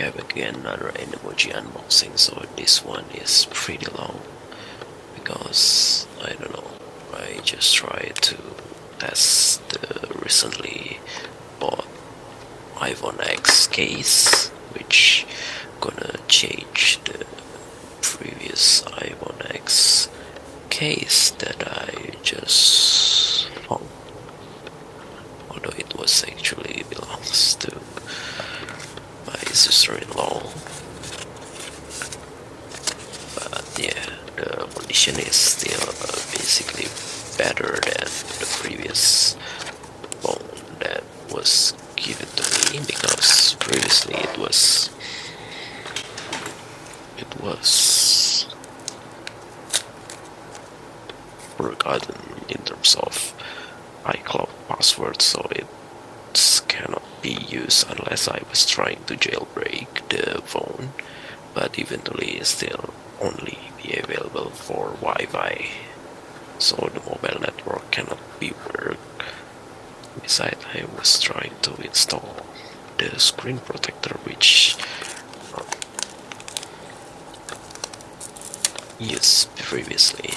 Okay, again, another Animoji unboxing. So this one is pretty long because I don't know, I just tried to test the recently bought iPhone X case, which gonna change the previous iPhone X case that I just found, although it was actually belongs to my sister-in-law. But yeah, the condition is still basically better than the previous phone that was given to me, because previously it was forgotten in terms of iCloud password, so it cannot be used unless I was trying to jailbreak the phone, but eventually it still only be available for Wi-Fi, so the mobile network cannot be worked. Besides, I was trying to install the screen protector, which used previously,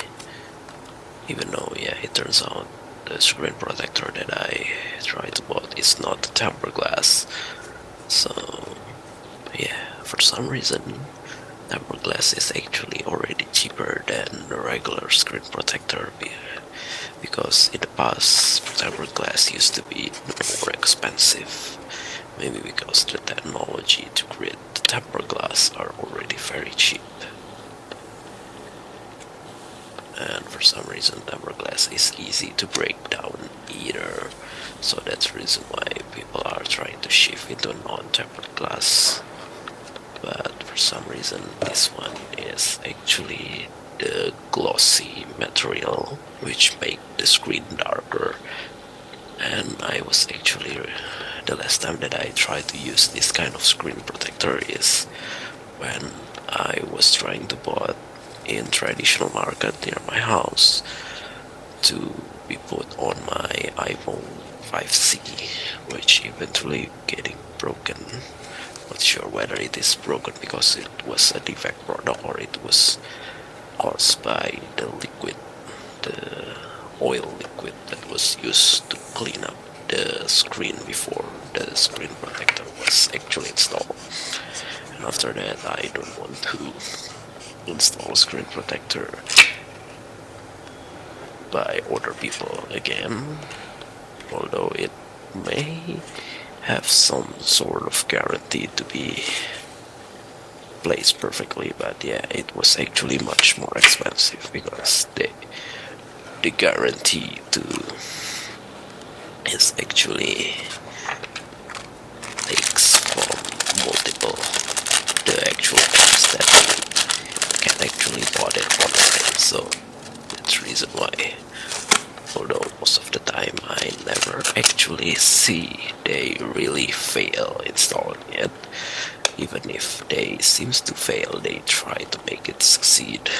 even though it turns out the screen protector that I tried to buy is not tempered glass. So yeah, for some reason tempered glass is actually already cheaper than the regular screen protector, because in the past tempered glass used to be more expensive, maybe because the technology to create the tempered glass are already very cheap. And for some reason tempered glass is easy to break down either, so that's the reason why people are trying to shift into non-tempered glass. But for some reason this one is actually the glossy material, which make the screen darker. And I was actually, the last time that I tried to use this kind of screen protector is when I was trying to buy in traditional market near my house to be put on my iPhone 5C, which eventually getting broken. Not sure whether it is broken because it was a defect product or it was caused by the oil liquid that was used to clean up the screen before the screen protector was actually installed. And after that, I don't want to install a screen protector by other people again, although it may have some sort of guarantee to be placed perfectly, but yeah, it was actually much more expensive because the guarantee to is actually takes from multiple the actual ones that can actually bought it online. So that's the reason why, although most of the time I never actually see they really fail installing it, even if they seems to fail, they try to make it succeed,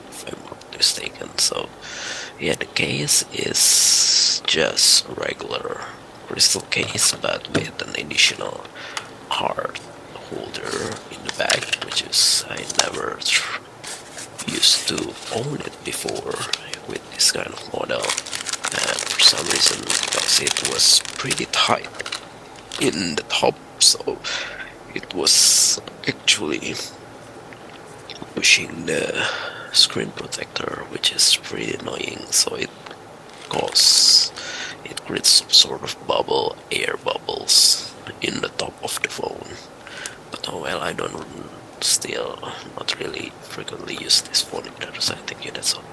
if I'm not mistaken. So yeah, the case is just a regular crystal case, but with an additional card holder in the back, which is I never used to own it before with this kind of model. And for some reason, because it was pretty tight in the top, so it was actually pushing the screen protector, which is pretty annoying. So it creates some sort of air bubbles in the top of the phone. But oh well, I don't still not really frequently use this phone either, so I think that's all.